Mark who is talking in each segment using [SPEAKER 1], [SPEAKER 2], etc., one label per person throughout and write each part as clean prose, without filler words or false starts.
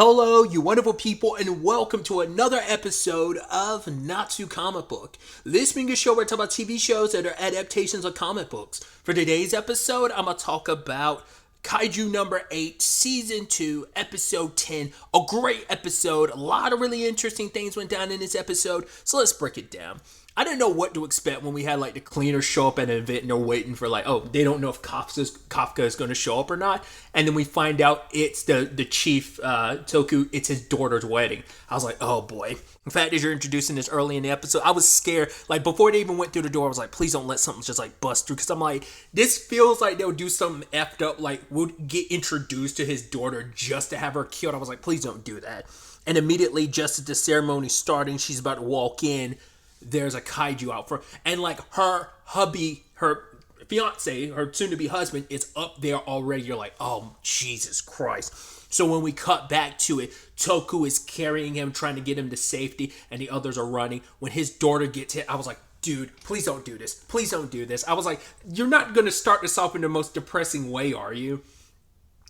[SPEAKER 1] Hello, you wonderful people, and welcome to another episode of Natsu Comic Book. This being a show where I talk about TV shows that are adaptations of comic books. For today's episode, I'm going to talk about Kaiju number 8, season 2, episode 10. A great episode. A lot of really interesting things went down in this episode, so let's break it down. I didn't know what to expect when we had the cleaners show up at an event and they're waiting for they don't know if Kafka is going to show up or not. And then we find out it's the chief, Toku, it's his daughter's wedding. I was like, oh boy. The fact that you're introducing this early in the episode, I was scared. Before they even went through the door, I was like, please don't let something just bust through. Because I'm like, this feels like they'll do something effed up. We'll get introduced to his daughter just to have her killed. I was like, please don't do that. And immediately, just as the ceremony's starting, she's about to walk in. There's a kaiju out front, and her hubby, her fiance, her soon-to-be husband is up there already. You're like, oh, Jesus Christ. So when we cut back to it, Toku is carrying him, trying to get him to safety, and the others are running. When his daughter gets hit, I was like, dude, please don't do this. Please don't do this. I was like, you're not going to start this off in the most depressing way, are you?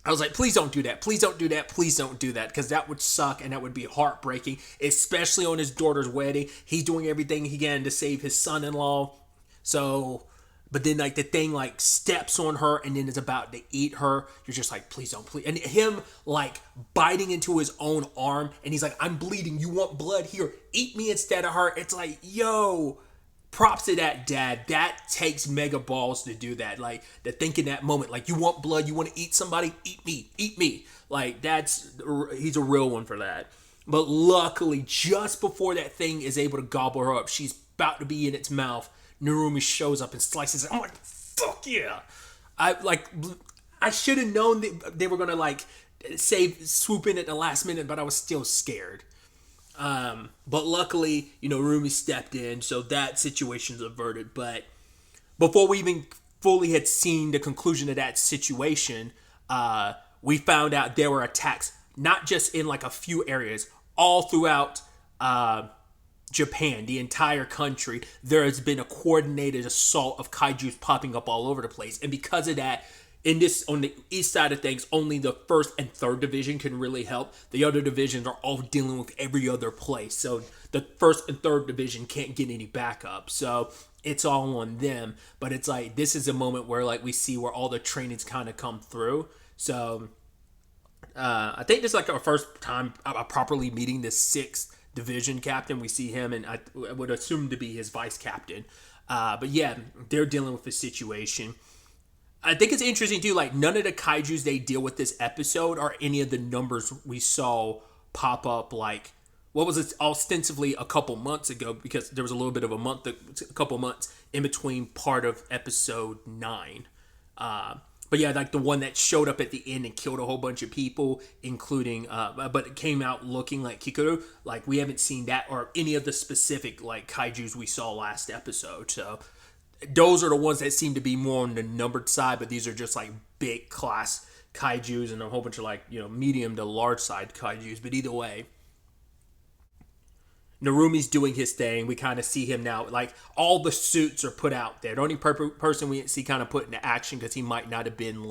[SPEAKER 1] I was like, please don't do that. Please don't do that. Please don't do that. Because that would suck and that would be heartbreaking, especially on his daughter's wedding. He's doing everything he can to save his son-in-law. So, but then the thing steps on her and then is about to eat her. You're just like, please don't, please. And him biting into his own arm and he's like, I'm bleeding. You want blood? Here, eat me instead of her. It's like, yo, props to that dad. That takes mega balls to do that. To think in that moment, you want blood, you want to eat somebody, eat me. He's a real one for that. But luckily, just before that thing is able to gobble her up, she's about to be in its mouth. Narumi shows up and slices it. I'm like, fuck yeah. I should have known that they were going to swoop in at the last minute, but I was still scared. But luckily, Rumi stepped in, so that situation's averted. But before we even fully had seen the conclusion of that situation, we found out there were attacks, not just in a few areas, all throughout Japan, the entire country. There has been a coordinated assault of kaijus popping up all over the place, and because of that, on the east side of things, only the 1st and 3rd division can really help. The other divisions are all dealing with every other place. So the 1st and 3rd division can't get any backup. So it's all on them. But it's this is a moment where we see where all the trainings kind of come through. So I think this is our first time properly meeting the 6th division captain. We see him, and I would assume to be his vice captain. But yeah, they're dealing with the situation. I think it's interesting too, none of the kaijus they deal with this episode are any of the numbers we saw pop up what was it, ostensibly a couple months ago, because there was a little bit of a couple months in between part of episode 9. But yeah, the one that showed up at the end and killed a whole bunch of people, including, but it came out looking like Kikoru. We haven't seen that or any of the specific kaijus we saw last episode, so those are the ones that seem to be more on the numbered side, but these are just big class kaijus and a whole bunch of medium to large side kaijus. But either way, Narumi's doing his thing. We kind of see him now. All the suits are put out there. The only person we didn't see kind of put into action because he might not have been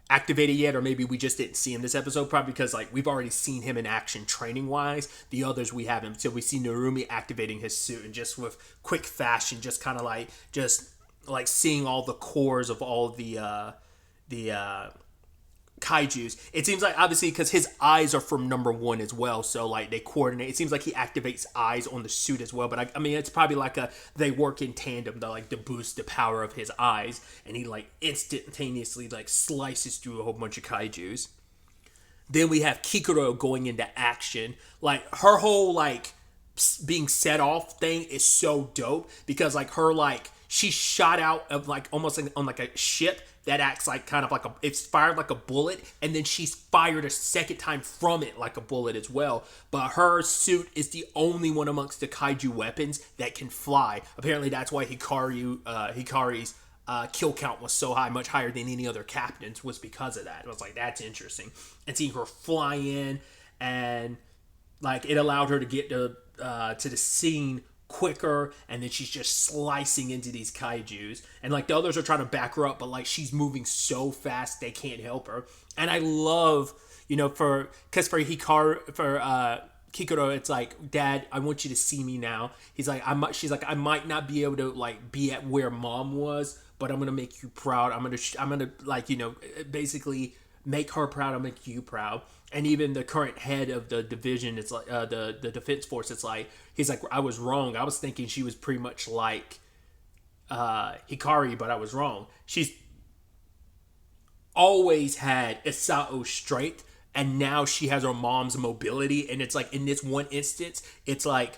[SPEAKER 1] activated yet, or maybe we just didn't see him this episode, probably because we've already seen him in action training wise. The others we haven't. So we see Narumi activating his suit and just with quick fashion, just kind of seeing all the cores of all the kaijus. It seems obviously because his eyes are from number 1 as well, so they coordinate. It seems he activates eyes on the suit as well, but I mean it's probably they work in tandem to boost the power of his eyes, and he instantaneously slices through a whole bunch of kaijus. Then we have Kikoru going into action. Her whole being set off thing is so dope, because her she's shot out of almost on a ship that acts it's fired like a bullet, and then she's fired a second time from it like a bullet as well. But her suit is the only one amongst the kaiju weapons that can fly. Apparently that's why Hikari's kill count was so high, much higher than any other captain's, was because of that. I was that's interesting. And seeing her fly in, and it allowed her to get to the scene quicker, and then she's just slicing into these kaijus, and the others are trying to back her up, but she's moving so fast they can't help her. And I love because for Hikaru, for Kikoru, it's like, Dad, I want you to see me now. She's like, I might not be able to like be at where Mom was, but I'm gonna make you proud. I'm gonna like, basically make her proud. I'll make you proud. And even the current head of the division, it's like the defense force. It's like he's like, I was wrong. I was thinking she was pretty much like Hikari, but I was wrong. She's always had Isao's strength, and now she has her mom's mobility. And it's like in this one instance, it's like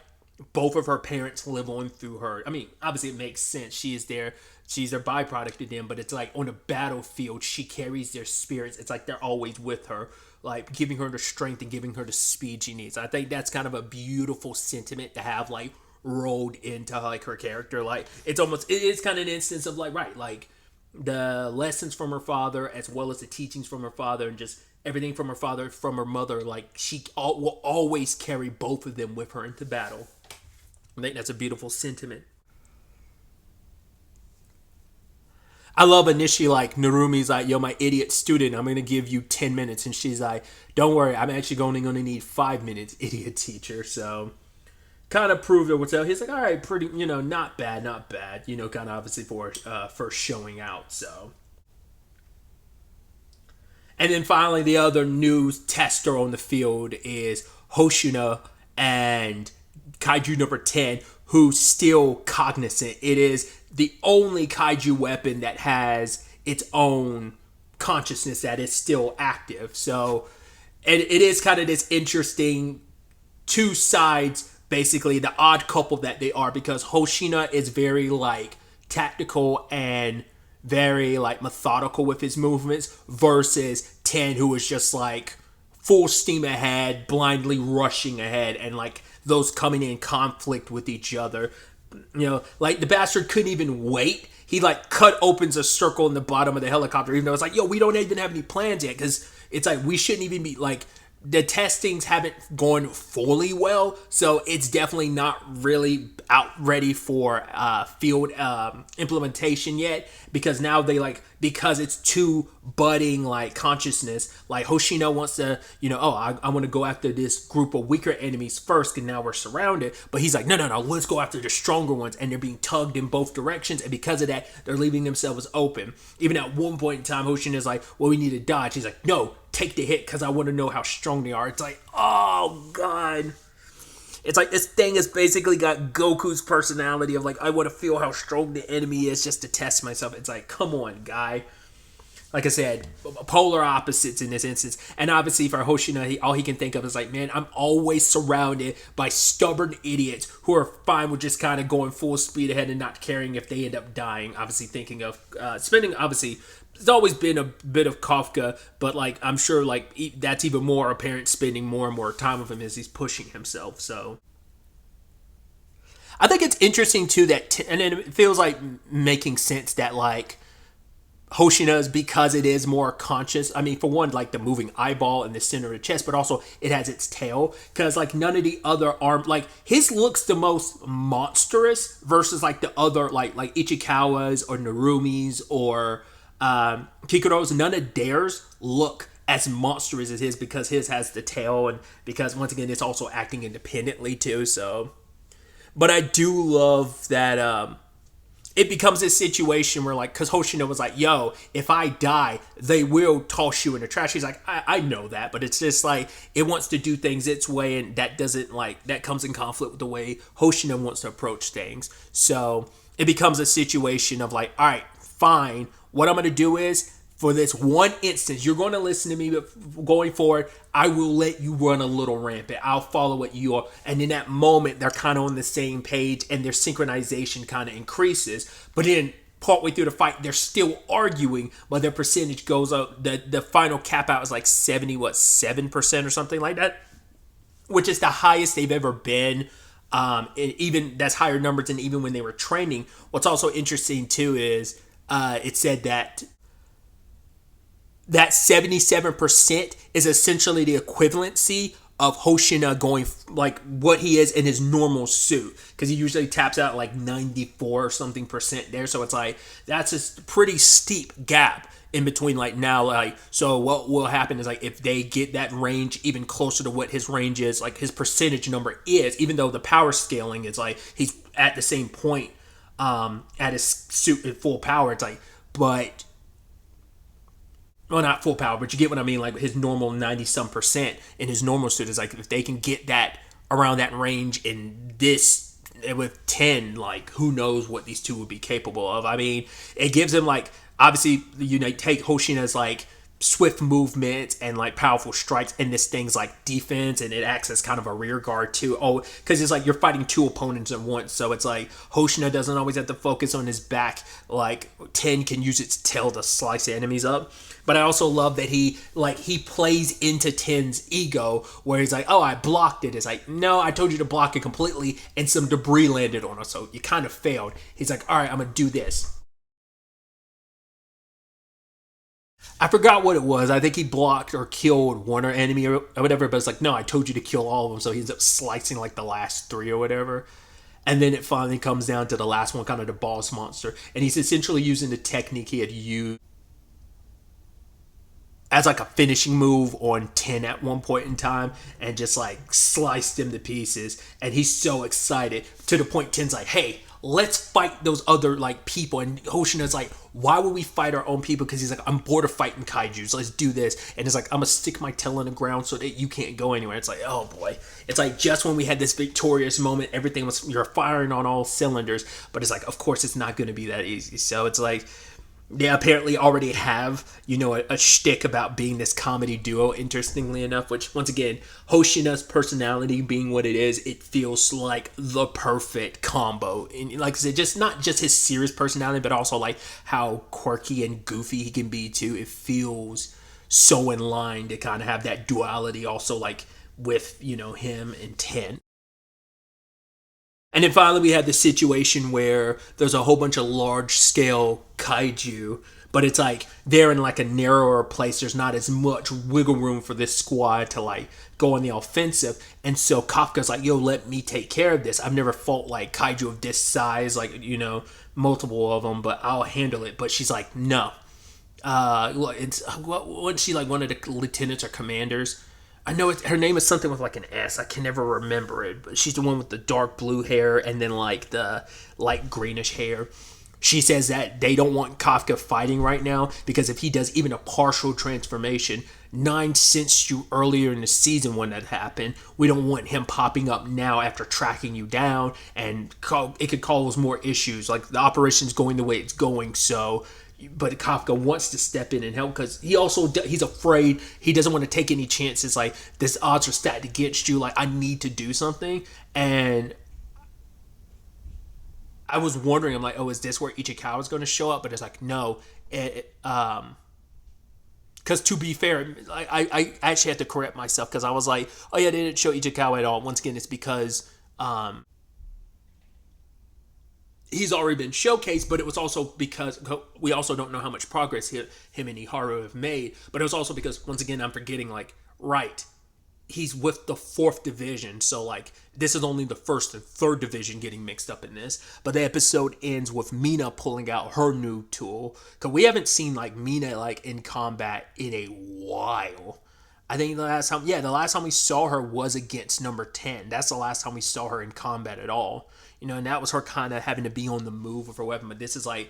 [SPEAKER 1] both of her parents live on through her. I mean, obviously it makes sense. She's their byproduct of them, but it's like on the battlefield, she carries their spirits. It's like they're always with her, like giving her the strength and giving her the speed she needs. I think that's kind of a beautiful sentiment to have like rolled into like her character. Like it is kind of an instance of like, right, like the lessons from her father as well as the teachings from her father and just everything from her father, from her mother. Like will always carry both of them with her into battle. I think that's a beautiful sentiment. I love initially like Narumi's like, yo, my idiot student, I'm going to give you 10 minutes. And she's like, don't worry, I'm actually only going to need 5 minutes, idiot teacher. So kind of proved it would tell. He's like, all right, pretty, not bad, kind of obviously for first showing out. So. And then finally, the other new tester on the field is Hoshina and Kaiju number 10, who's still cognizant. It is the only Kaiju weapon that has its own consciousness that is still active. So it is kind of this interesting two sides, basically the odd couple that they are, because Hoshina is very like tactical and very like methodical with his movements versus 10, who is just like full steam ahead, blindly rushing ahead, and like those coming in conflict with each other. Like the bastard couldn't even wait. He like opens a circle in the bottom of the helicopter, even though it's like, yo, we don't even have any plans yet, because it's like we shouldn't even be like, the testings haven't gone fully well, so it's definitely not really out ready for field implementation yet, because now because it's too budding like consciousness. Like Hoshino wants to, I want to go after this group of weaker enemies first, and now we're surrounded. But he's like, no, let's go after the stronger ones, and they're being tugged in both directions, and because of that, they're leaving themselves open. Even at one point in time, Hoshino's like, well, we need to dodge. He's like, no, take the hit, because I want to know how strong they are. It's like, oh god. It's like this thing has basically got Goku's personality of like, I want to feel how strong the enemy is just to test myself. It's like, come on, guy. Like I said, polar opposites in this instance. And obviously for Hoshina, all he can think of is like, man, I'm always surrounded by stubborn idiots who are fine with just kind of going full speed ahead and not caring if they end up dying. Obviously thinking of spending, obviously, there's always been a bit of Kafka, but like I'm sure like that's even more apparent, spending more and more time with him as he's pushing himself. So I think it's interesting too that and it feels like making sense that like Hoshina's, because it is more conscious. I mean, for one, like the moving eyeball in the center of the chest, but also it has its tail, because like none of the other arm, like his looks the most monstrous versus like the other like Ichikawa's or Narumi's or Kikuro's. None of theirs look as monstrous as his, because his has the tail, and because once again it's also acting independently too. So, but I do love that it becomes a situation where like, because Hoshino was like, yo, if I die, they will toss you in the trash. He's like, I know that, but it's just like it wants to do things its way, and that doesn't like, that comes in conflict with the way Hoshino wants to approach things. So it becomes a situation of like, all right, fine, what I'm going to do is, for this one instance, you're going to listen to me, but going forward, I will let you run a little rampant. I'll follow what you are. And in that moment, they're kind of on the same page, and their synchronization kind of increases. But then partway through the fight, they're still arguing, but their percentage goes up. The final cap out is like 7% or something like that, which is the highest they've ever been. And even that's higher numbers than even when they were training. What's also interesting too is it said that 77% is essentially the equivalency of Hoshina going like what he is in his normal suit, because he usually taps out like 94 or something percent there. So it's like that's a pretty steep gap in between like now, like, so what will happen is like if they get that range even closer to what his range is, like his percentage number is, even though the power scaling is like he's at the same point at his suit at full power, it's like, but well, not full power, but you get what I mean. Like his normal 90 some percent in his normal suit is like if they can get that around that range in this with 10, like who knows what these two would be capable of. I mean, it gives them like obviously take Hoshina's like swift movement and like powerful strikes, and this thing's like defense, and it acts as kind of a rear guard too. Oh, because it's like you're fighting two opponents at once, so it's like Hoshina doesn't always have to focus on his back. Like 10 can use its tail to slice enemies up. But I also love that he plays into 10's ego, where he's like, oh, I blocked it. It's like, no, I told you to block it completely, and some debris landed on us, so you kind of failed. He's like, all right, I'm gonna do this. I forgot what it was. I think he blocked or killed one or enemy or whatever, but it's like, no, I told you to kill all of them. So he ends up slicing like the last three or whatever. And then it finally comes down to the last one, kind of the boss monster. And he's essentially using the technique he had used as like a finishing move on 10 at one point in time, and just like sliced him to pieces. And he's so excited to the point 10's like, hey, let's fight those other like people. And Hoshina's like, why would we fight our own people? Because he's like, I'm bored of fighting kaijus. Let's do this. And it's like, I'm gonna stick my tail in the ground so that you can't go anywhere. It's like, oh boy. It's like just when we had this victorious moment, everything was, you're firing on all cylinders. But it's like, of course it's not gonna be that easy. So it's like, they apparently already have, a shtick about being this comedy duo, interestingly enough, which, once again, Hoshina's personality being what it is, it feels like the perfect combo. And like I said, not just his serious personality, but also like how quirky and goofy he can be too. It feels so in line to kind of have that duality also like with, him and 10. And then finally, we had the situation where there's a whole bunch of large scale kaiju, but it's like they're in like a narrower place. There's not as much wiggle room for this squad to like go on the offensive. And so Kafka's like, yo, let me take care of this. I've never fought like kaiju of this size, like, multiple of them, but I'll handle it. But she's like, no. Wasn't she like one of the lieutenants or commanders? I know her name is something with like an S. I can never remember it, but she's the one with the dark blue hair and then like the light greenish hair. She says that they don't want Kafka fighting right now because if he does even a partial transformation, 9 sensed you earlier in the season when that happened. We don't want him popping up now after tracking you down, and it could cause more issues. Like the operation's going the way it's going, so. But Kafka wants to step in and help because he's afraid. He doesn't want to take any chances. Like, this odds are stacked against you. Like, I need to do something. And I was wondering, I'm like, oh, is this where Ichikawa is going to show up? But it's like, no. Because to be fair, I actually had to correct myself because I was like, oh yeah, they didn't show Ichikawa at all. Once again, it's because he's already been showcased, but it was also because we also don't know how much progress him and Iharu have made. But it was also because, once again, I'm forgetting, like, right, he's with the 4th division, so, like, this is only the 1st and 3rd division getting mixed up in this. But the episode ends with Mina pulling out her new tool, because we haven't seen, like, Mina, like, in combat in a while. I think the last time we saw her was against number 10. That's the last time we saw her in combat at all. And that was her kind of having to be on the move with her weapon. But this is like,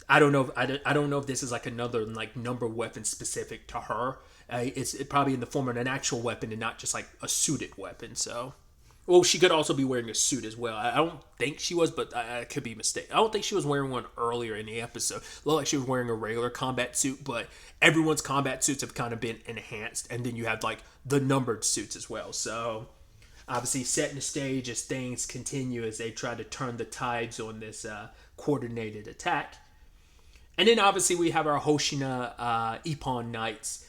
[SPEAKER 1] I don't know if this is like another like number weapon specific to her. It's probably in the form of an actual weapon and not just like a suited weapon. So, well, she could also be wearing a suit as well. I don't think she was, but I could be mistaken. I don't think she was wearing one earlier in the episode. It looked like she was wearing a regular combat suit, but everyone's combat suits have kind of been enhanced. And then you have like the numbered suits as well. So, obviously setting the stage as things continue as they try to turn the tides on this coordinated attack. And then obviously we have our Hoshina Ippon Knights,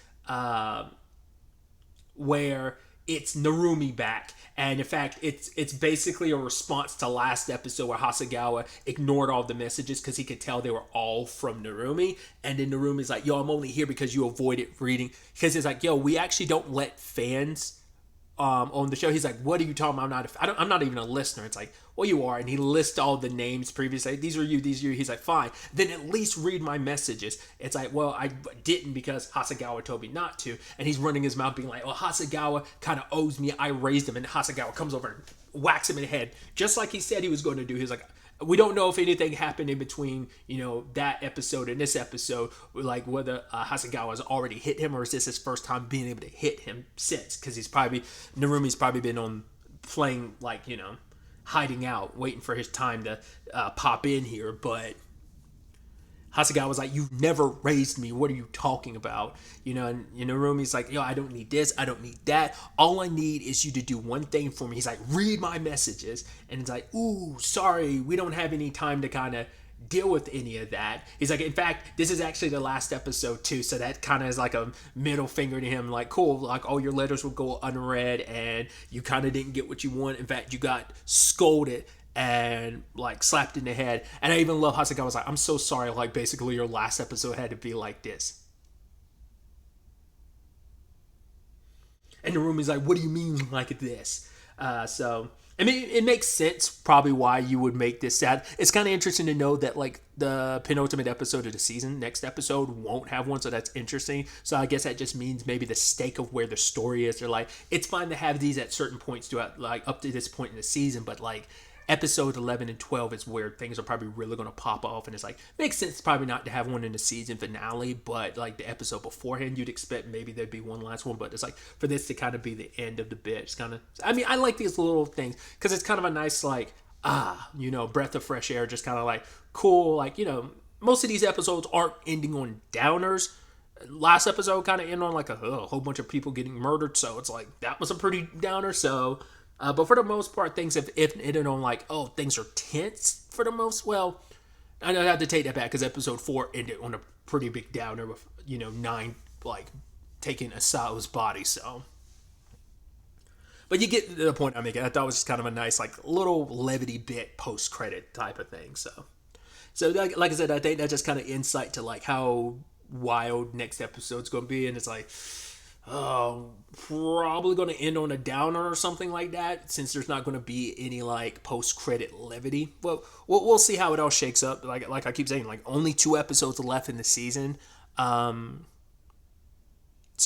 [SPEAKER 1] where it's Narumi back. And in fact, it's basically a response to last episode where Hasegawa ignored all the messages because he could tell they were all from Narumi. And then Narumi's like, yo, I'm only here because you avoided reading. Because it's like, yo, we actually don't let fans on the show. He's like, what are you talking about? I'm not even a listener. It's like, well, you are. And he lists all the names previously. These are you, these are you. He's like, fine. Then at least read my messages. It's like, well, I didn't because Hasegawa told me not to. And he's running his mouth being like, well, Hasegawa kind of owes me. I raised him. And Hasegawa comes over and whacks him in the head. Just like he said he was going to do. He's like, we don't know if anything happened in between, that episode and this episode, like whether Hasegawa's already hit him or is this his first time being able to hit him since, because Narumi's probably been on playing, like, hiding out, waiting for his time to pop in here, but Hasegawa was like, you've never raised me. What are you talking about? And Narumi's like, I don't need this. I don't need that. All I need is you to do one thing for me. He's like, read my messages. And it's like, ooh, sorry. We don't have any time to kind of deal with any of that. He's like, in fact, this is actually the last episode too. So that kind of is like a middle finger to him. Like, cool. Like, all your letters will go unread and you kind of didn't get what you want. In fact, you got scolded and like slapped in the head. And I even love Hasegawa was like, I'm so sorry, like basically your last episode had to be like this. And Narumi's like, what do you mean like this? So I mean, it makes sense probably why you would make this sad. It's kind of interesting to know that like the penultimate episode of the season, next episode, won't have one, so that's interesting. So I guess that just means maybe the stake of where the story is. They're like, it's fine to have these at certain points throughout, like up to this point in the season, but like episode 11 and 12 is where things are probably really going to pop off, and it's like, makes sense probably not to have one in the season finale, but like the episode beforehand, you'd expect maybe there'd be one last one, but it's like for this to kind of be the end of the bit, it's kind of, I mean, I like these little things because it's kind of a nice like, breath of fresh air, just kind of like cool, like, most of these episodes aren't ending on downers. Last episode kind of ended on like a whole bunch of people getting murdered, so it's like that was a pretty downer. So but for the most part, things have ended on like, things are tense for the most. Well, I have to take that back because episode 4 ended on a pretty big downer with 9 like taking Asao's body. So, but you get the point I'm making. I thought it was just kind of a nice like little levity bit post credit type of thing. So like I said, I think that's just kind of insight to like how wild next episode's going to be, and it's like, probably going to end on a downer or something like that, since there's not going to be any like post-credit levity. But we'll see how it all shakes up. Like I keep saying, like only 2 episodes left in the season. So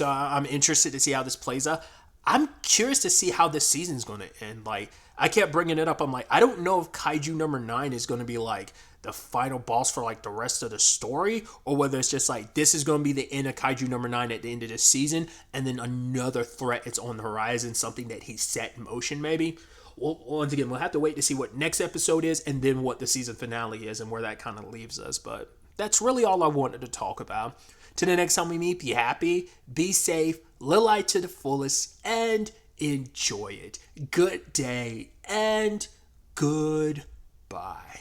[SPEAKER 1] I'm interested to see how this plays out. I'm curious to see how this season's going to end. Like, I kept bringing it up. I'm like, I don't know if Kaiju number 9 is going to be like the final boss for like the rest of the story, or whether it's just like this is going to be the end of Kaiju number 9 at the end of this season, and then another threat is on the horizon, something that he set in motion maybe. Well, once again, we'll have to wait to see what next episode is and then what the season finale is and where that kind of leaves us. But that's really all I wanted to talk about. Till the next time we meet, be happy, be safe, live life to the fullest, and enjoy it. Good day and goodbye.